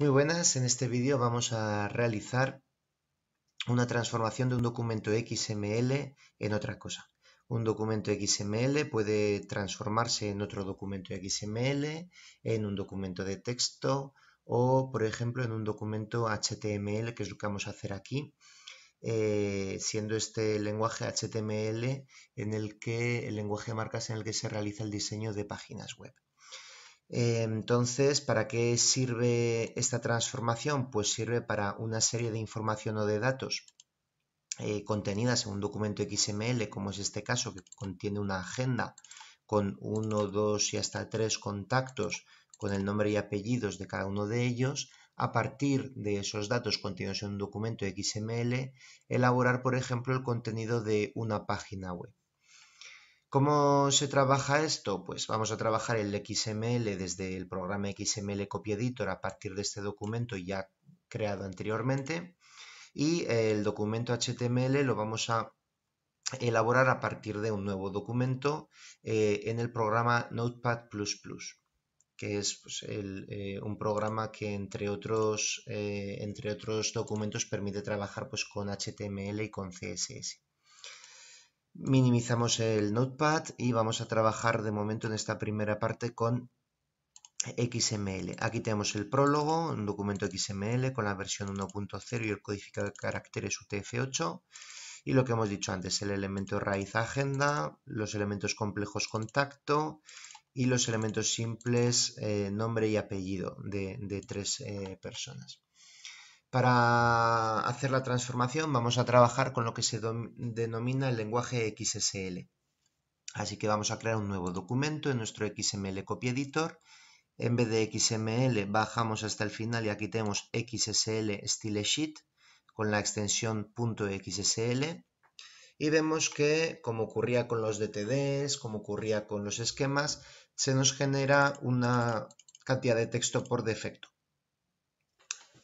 Muy buenas, en este vídeo vamos a realizar una transformación de un documento XML en otra cosa. Un documento XML puede transformarse en otro documento XML, en un documento de texto o, por ejemplo, en un documento HTML, que es lo que vamos a hacer aquí, siendo este el lenguaje HTML el lenguaje de marcas en el que se realiza el diseño de páginas web. Entonces, ¿para qué sirve esta transformación? Pues sirve para una serie de información o de datos contenidas en un documento XML, como es este caso, que contiene una agenda con 1, 2 y hasta 3 contactos con el nombre y apellidos de cada uno de ellos. A partir de esos datos contenidos en un documento XML, elaborar, por ejemplo, el contenido de una página web. ¿Cómo se trabaja esto? Pues vamos a trabajar el XML desde el programa XML Copy Editor a partir de este documento ya creado anteriormente, y el documento HTML lo vamos a elaborar a partir de un nuevo documento en el programa Notepad++, que es pues, un programa que entre otros documentos permite trabajar pues, con HTML y con CSS. Minimizamos el Notepad y vamos a trabajar de momento en esta primera parte con XML. Aquí tenemos el prólogo, un documento XML con la versión 1.0 y el codificador de caracteres UTF-8. Y lo que hemos dicho antes, el elemento raíz agenda, los elementos complejos contacto y los elementos simples nombre y apellido de tres personas. Para hacer la transformación vamos a trabajar con lo que se denomina el lenguaje XSL. Así que vamos a crear un nuevo documento en nuestro XML Copy Editor. En vez de XML bajamos hasta el final y aquí tenemos XSL Style Sheet con la extensión .xsl. Y vemos que, como ocurría con los DTDs, como ocurría con los esquemas, se nos genera una cantidad de texto por defecto.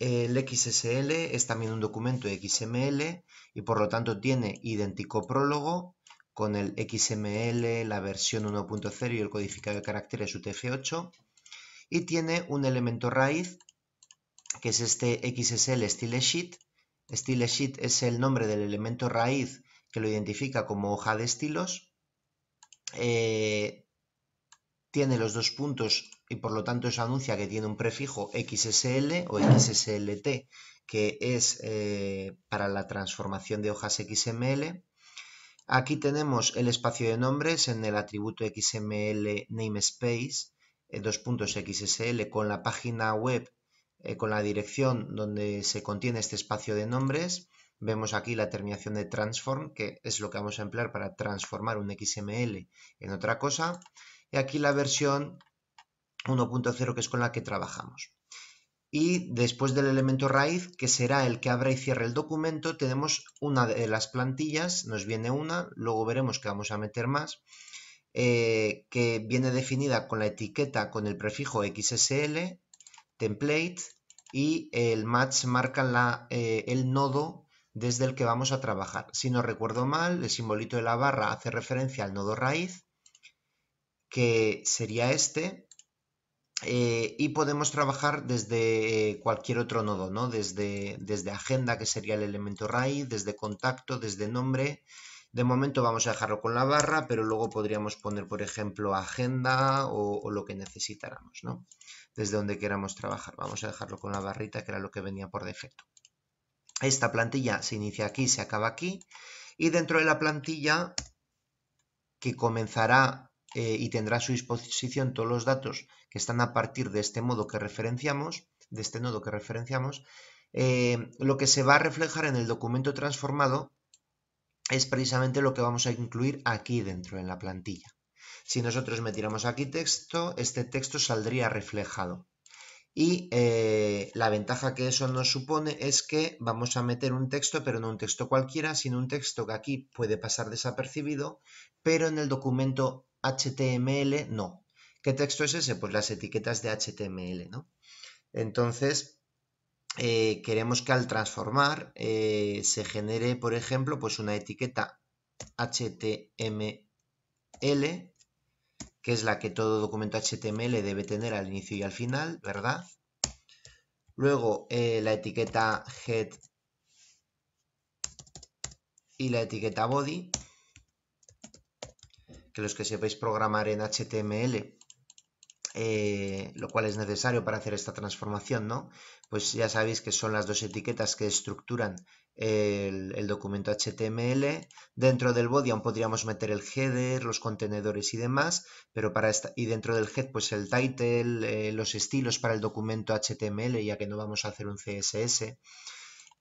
El XSL es también un documento XML y por lo tanto tiene idéntico prólogo con el XML, la versión 1.0 y el codificador de caracteres UTF-8, y tiene un elemento raíz que es este XSL Style Sheet. Style Sheet es el nombre del elemento raíz que lo identifica como hoja de estilos. Tiene los dos puntos y por lo tanto eso anuncia que tiene un prefijo XSL o XSLT, que es para la transformación de hojas XML. Aquí tenemos el espacio de nombres en el atributo XML namespace, XSL con la página web, con la dirección donde se contiene este espacio de nombres. Vemos aquí la terminación de transform, que es lo que vamos a emplear para transformar un XML en otra cosa. Y aquí la versión 1.0, que es con la que trabajamos. Y después del elemento raíz, que será el que abra y cierre el documento, tenemos una de las plantillas, nos viene una, luego veremos que vamos a meter más, que viene definida con la etiqueta con el prefijo XSL, template, y el match marca el nodo desde el que vamos a trabajar. Si no recuerdo mal, el simbolito de la barra hace referencia al nodo raíz, que sería este. Y podemos trabajar desde cualquier otro nodo, ¿no? Desde agenda, que sería el elemento raíz, desde contacto, desde nombre. De momento vamos a dejarlo con la barra, pero luego podríamos poner, por ejemplo, agenda o lo que necesitáramos, ¿no? Desde donde queramos trabajar. Vamos a dejarlo con la barrita, que era lo que venía por defecto. Esta plantilla se inicia aquí, se acaba aquí. Y dentro de la plantilla, que comenzará y tendrá a su disposición todos los datos que están a partir de este modo que referenciamos, de este nodo que referenciamos, lo que se va a reflejar en el documento transformado es precisamente lo que vamos a incluir aquí dentro en la plantilla. Si nosotros metiéramos aquí texto, este texto saldría reflejado. Y la ventaja que eso nos supone es que vamos a meter un texto, pero no un texto cualquiera, sino un texto que aquí puede pasar desapercibido, pero en el documento HTML no. ¿Qué texto es ese? Pues las etiquetas de HTML, ¿no? Entonces, queremos que al transformar se genere, por ejemplo, pues una etiqueta HTML, que es la que todo documento HTML debe tener al inicio y al final, ¿verdad? Luego la etiqueta head y la etiqueta body, que los que sepáis programar en HTML, lo cual es necesario para hacer esta transformación, ¿no? Pues ya sabéis que son las dos etiquetas que estructuran el documento HTML. Dentro del body aún podríamos meter el header, los contenedores y demás, pero y dentro del head pues el title, los estilos para el documento HTML, ya que no vamos a hacer un CSS.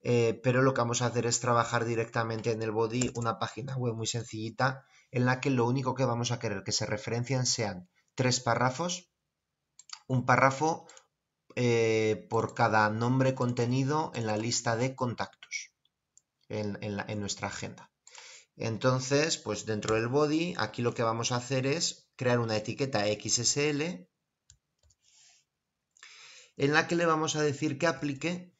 Pero lo que vamos a hacer es trabajar directamente en el body una página web muy sencillita en la que lo único que vamos a querer que se referencien sean 3 párrafos, un párrafo por cada nombre contenido en la lista de contactos en nuestra agenda. Entonces, pues dentro del body, aquí lo que vamos a hacer es crear una etiqueta XSL en la que le vamos a decir que aplique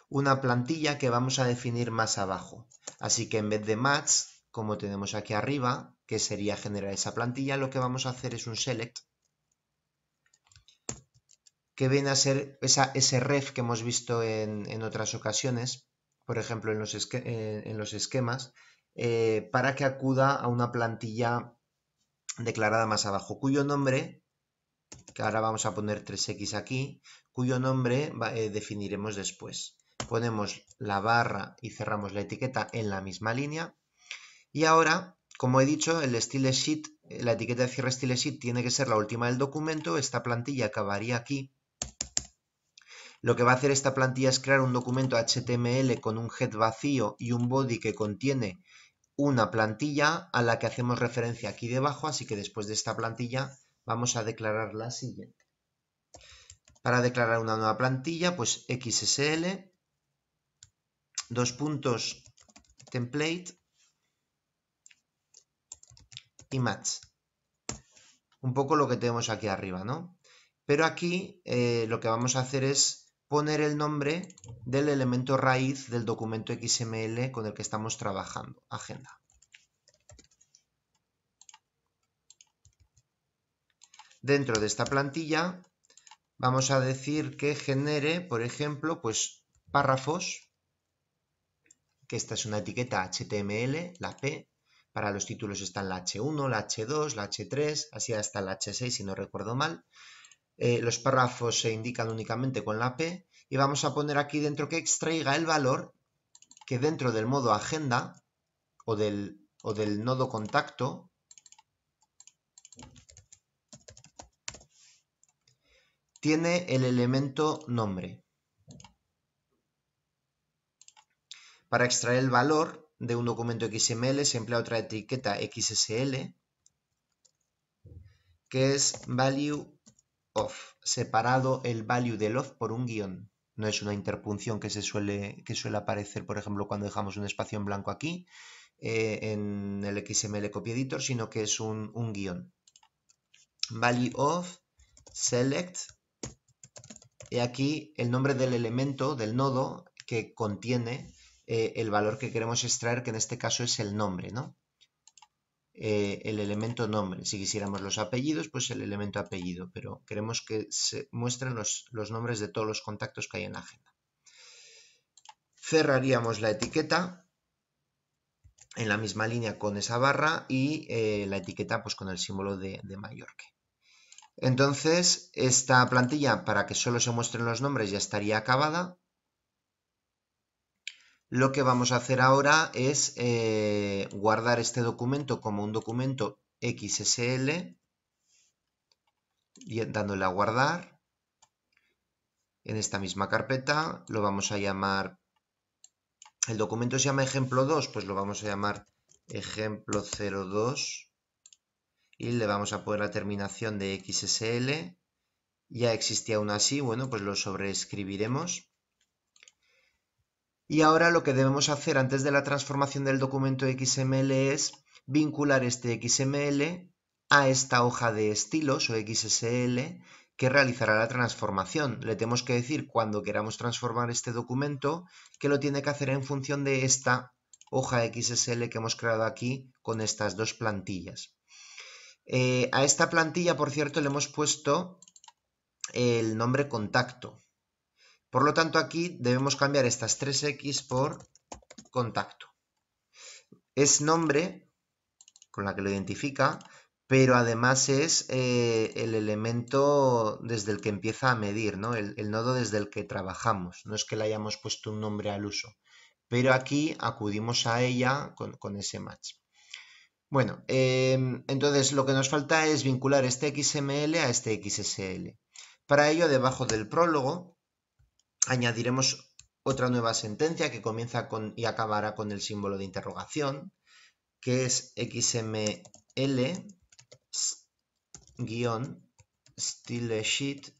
una plantilla que vamos a definir más abajo. Así que en vez de match, como tenemos aquí arriba, que sería generar esa plantilla, lo que vamos a hacer es un select, que viene a ser ese ref que hemos visto en otras ocasiones, por ejemplo en los esquemas, para que acuda a una plantilla declarada más abajo, cuyo nombre, que ahora vamos a poner 3x aquí, cuyo nombre definiremos después. Ponemos la barra y cerramos la etiqueta en la misma línea. Y ahora, como he dicho, el style sheet, la etiqueta de cierre style sheet tiene que ser la última del documento. Esta plantilla acabaría aquí. Lo que va a hacer esta plantilla es crear un documento HTML con un head vacío y un body que contiene una plantilla a la que hacemos referencia aquí debajo, así que después de esta plantilla vamos a declarar la siguiente. Para declarar una nueva plantilla, pues XSL, template y match. Un poco lo que tenemos aquí arriba, ¿no? Pero aquí lo que vamos a hacer es poner el nombre del elemento raíz del documento XML con el que estamos trabajando, agenda. Dentro de esta plantilla vamos a decir que genere, por ejemplo, pues párrafos, que esta es una etiqueta HTML, la P. Para los títulos están la H1, la H2, la H3, así hasta la H6 si no recuerdo mal. Los párrafos se indican únicamente con la P y vamos a poner aquí dentro que extraiga el valor que dentro del modo agenda o del nodo contacto tiene el elemento nombre. Para extraer el valor de un documento XML se emplea otra etiqueta XSL que es value of, separado el value del of por un guión. No es una interpunción que suele aparecer, por ejemplo, cuando dejamos un espacio en blanco aquí, en el XML Copy Editor, sino que es un guión. Value of, select, y aquí el nombre del elemento, del nodo, que contiene el valor que queremos extraer, que en este caso es el nombre, ¿no? El elemento nombre. Si quisiéramos los apellidos, pues el elemento apellido, pero queremos que se muestren los nombres de todos los contactos que hay en la agenda. Cerraríamos la etiqueta en la misma línea con esa barra y la etiqueta pues con el símbolo de Mallorca. Entonces, esta plantilla, para que solo se muestren los nombres, ya estaría acabada. Lo que vamos a hacer ahora es guardar este documento como un documento XSL, y dándole a guardar. En esta misma carpeta lo vamos a llamar, el documento se llama ejemplo 2, pues lo vamos a llamar ejemplo 02 y le vamos a poner la terminación de XSL. Ya existía una así, bueno, pues lo sobreescribiremos. Y ahora lo que debemos hacer antes de la transformación del documento XML es vincular este XML a esta hoja de estilos o XSL que realizará la transformación. Le tenemos que decir cuando queramos transformar este documento que lo tiene que hacer en función de esta hoja XSL que hemos creado aquí con estas dos plantillas. A esta plantilla, por cierto, le hemos puesto el nombre contacto. Por lo tanto, aquí debemos cambiar estas 3x por contacto. Es nombre con la que lo identifica, pero además es el elemento desde el que empieza a medir, ¿no? El nodo desde el que trabajamos. No es que le hayamos puesto un nombre al uso, pero aquí acudimos a ella con ese match. Bueno, entonces lo que nos falta es vincular este XML a este XSL. Para ello, debajo del prólogo, añadiremos otra nueva sentencia que comienza con y acabará con el símbolo de interrogación, que es XML-stylesheet.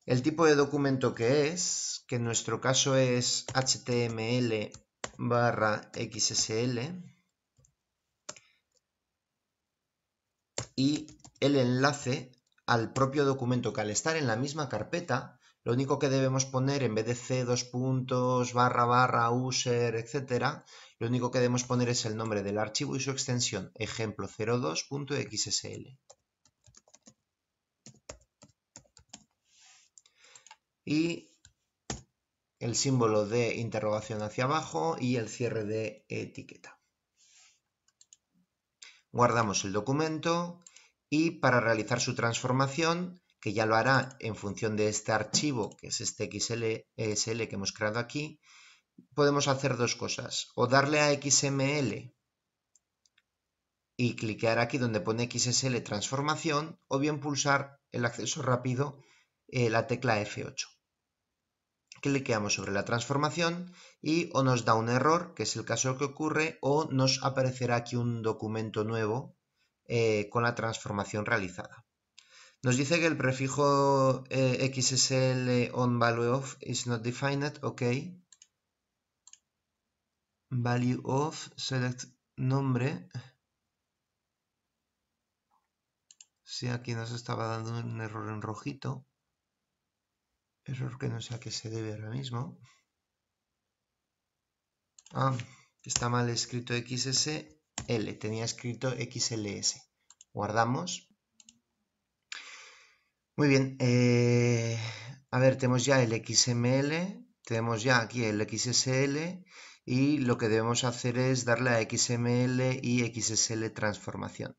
El tipo de documento que en nuestro caso es HTML/XSL, y el enlace al propio documento, que al estar en la misma carpeta, lo único que debemos poner en vez de c //user, etc., lo único que debemos poner es el nombre del archivo y su extensión, ejemplo02.xsl. Y el símbolo de interrogación hacia abajo y el cierre de etiqueta. Guardamos el documento y para realizar su transformación, que ya lo hará en función de este archivo, que es este XSL que hemos creado aquí, podemos hacer dos cosas. O darle a XML y cliquear aquí donde pone XSL transformación, o bien pulsar el acceso rápido, la tecla F8. Cliqueamos sobre la transformación y o nos da un error, que es el caso que ocurre, o nos aparecerá aquí un documento nuevo con la transformación realizada. Nos dice que el prefijo XSL on value of is not defined. OK. Value of, select nombre. Sí, aquí nos estaba dando un error en rojito. Error que no sé a qué se debe ahora mismo. Está mal escrito XSL, tenía escrito XLS. Guardamos. Muy bien, a ver, tenemos ya el XML, tenemos ya aquí el XSL y lo que debemos hacer es darle a XML y XSL transformación.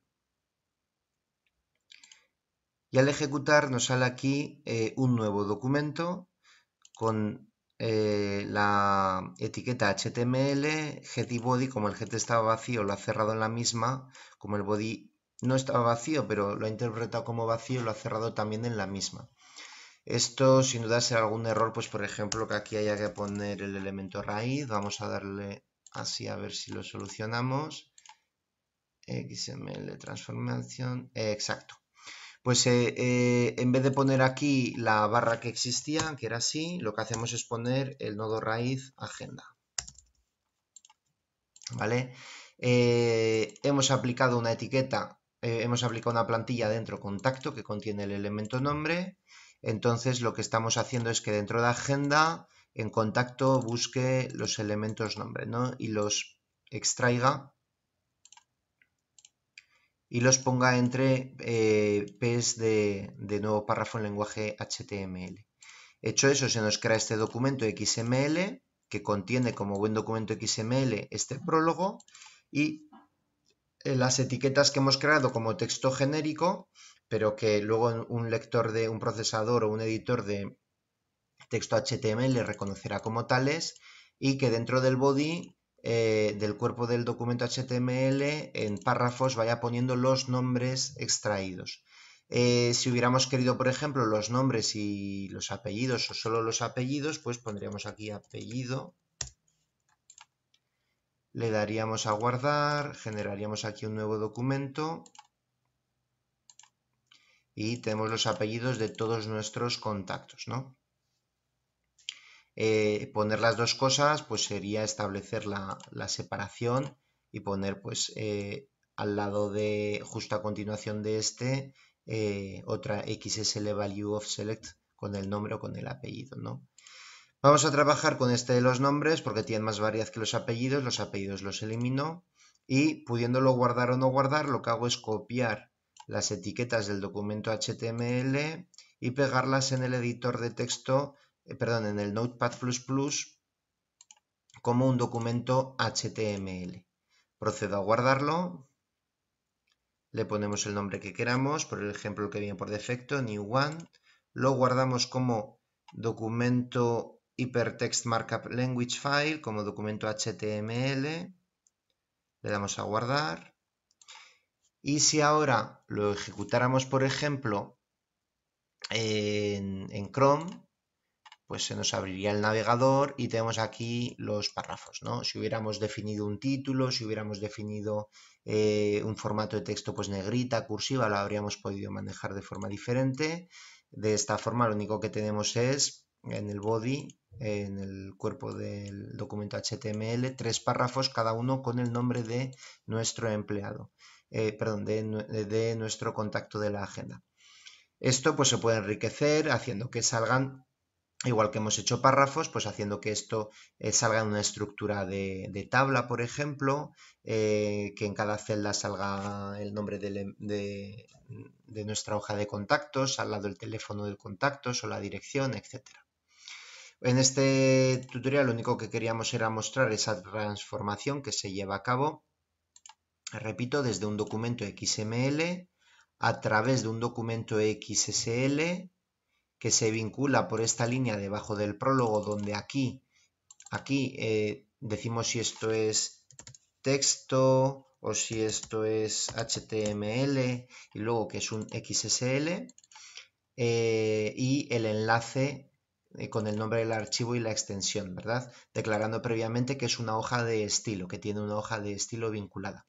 Y al ejecutar nos sale aquí un nuevo documento con la etiqueta HTML, get y body. Como el get estaba vacío, lo ha cerrado en la misma. Como el body no estaba vacío, pero lo ha interpretado como vacío, lo ha cerrado también en la misma. Esto sin duda será algún error, pues por ejemplo que aquí haya que poner el elemento raíz. Vamos a darle así a ver si lo solucionamos. XML transformación, exacto. Pues en vez de poner aquí la barra que existía, que era así, lo que hacemos es poner el nodo raíz agenda. ¿Vale? Hemos aplicado una etiqueta, hemos aplicado una plantilla dentro contacto que contiene el elemento nombre. Entonces lo que estamos haciendo es que dentro de agenda, en contacto, busque los elementos nombre, ¿no? Y los extraiga y los ponga entre P's de nuevo párrafo en lenguaje HTML. Hecho eso, se nos crea este documento XML que contiene como buen documento XML este prólogo y las etiquetas que hemos creado como texto genérico, pero que luego un lector de un procesador o un editor de texto HTML reconocerá como tales, y que dentro del body del cuerpo del documento HTML en párrafos vaya poniendo los nombres extraídos. Si hubiéramos querido, por ejemplo, los nombres y los apellidos o solo los apellidos, pues pondríamos aquí apellido, le daríamos a guardar, generaríamos aquí un nuevo documento y tenemos los apellidos de todos nuestros contactos, ¿no? Poner las dos cosas pues sería establecer la separación y poner pues al lado de, justo a continuación de este, otra XSL value of select con el nombre o con el apellido, ¿no? Vamos a trabajar con este de los nombres porque tienen más variedad que los apellidos los elimino y pudiéndolo guardar o no guardar, lo que hago es copiar las etiquetas del documento HTML y pegarlas en el editor de texto, en el Notepad++ como un documento HTML. Procedo a guardarlo, le ponemos el nombre que queramos, por el ejemplo que viene por defecto, new one, lo guardamos como documento Hypertext Markup Language File, como documento HTML, le damos a guardar. Y si ahora lo ejecutáramos, por ejemplo, en Chrome, pues se nos abriría el navegador y tenemos aquí los párrafos, ¿no? Si hubiéramos definido un título, si hubiéramos definido un formato de texto pues negrita, cursiva, lo habríamos podido manejar de forma diferente. De esta forma lo único que tenemos es en el body, en el cuerpo del documento HTML, 3 párrafos, cada uno con el nombre de nuestro empleado, de nuestro contacto de la agenda. Esto pues se puede enriquecer haciendo que salgan, igual que hemos hecho párrafos, pues haciendo que esto salga en una estructura de tabla, por ejemplo, que en cada celda salga el nombre de nuestra hoja de contactos, al lado el teléfono del contacto o la dirección, etc. En este tutorial lo único que queríamos era mostrar esa transformación que se lleva a cabo, repito, desde un documento XML a través de un documento XSL que se vincula por esta línea debajo del prólogo, donde aquí decimos si esto es texto o si esto es HTML y luego que es un XSL y el enlace con el nombre del archivo y la extensión, ¿verdad? Declarando previamente que es una hoja de estilo, que tiene una hoja de estilo vinculada.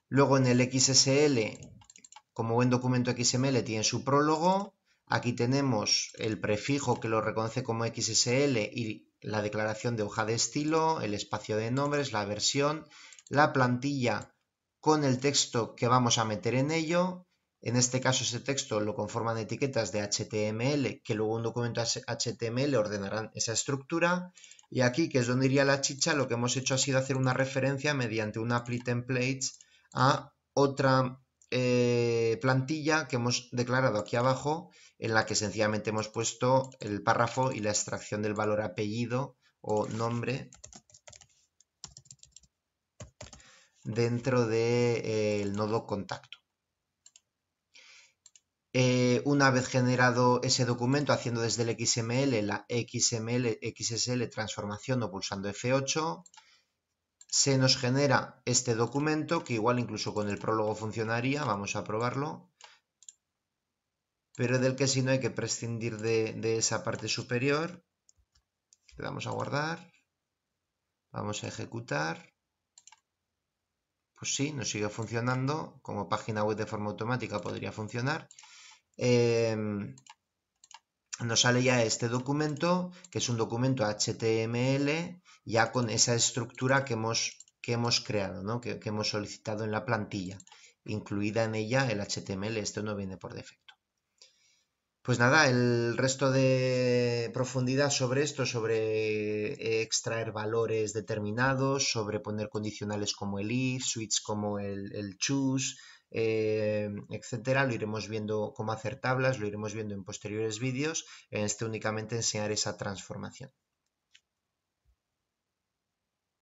Luego en el XSL, como buen documento XML, tiene su prólogo. Aquí tenemos el prefijo que lo reconoce como XSL y la declaración de hoja de estilo, el espacio de nombres, la versión, la plantilla con el texto que vamos a meter en ello. En este caso ese texto lo conforman etiquetas de HTML que luego un documento HTML ordenarán esa estructura. Y aquí, que es donde iría la chicha, lo que hemos hecho ha sido hacer una referencia mediante un apply templates a otra plantilla que hemos declarado aquí abajo, en la que sencillamente hemos puesto el párrafo y la extracción del valor apellido o nombre dentro del nodo contacto. Una vez generado ese documento, haciendo desde el XML la XSL transformación o pulsando F8, se nos genera este documento que igual incluso con el prólogo funcionaría. Vamos a probarlo, pero del que si no hay que prescindir de esa parte superior. Le damos a guardar, vamos a ejecutar. Pues sí, nos sigue funcionando. Como página web de forma automática podría funcionar. Nos sale ya este documento, que es un documento HTML, ya con esa estructura que hemos creado, ¿no? que hemos solicitado en la plantilla, incluida en ella el HTML. Esto no viene por defecto. Pues nada, el resto de profundidad sobre esto, sobre extraer valores determinados, sobre poner condicionales como el if, switch como el choose, etcétera, lo iremos viendo cómo hacer tablas, lo iremos viendo en posteriores vídeos. En este únicamente enseñar esa transformación.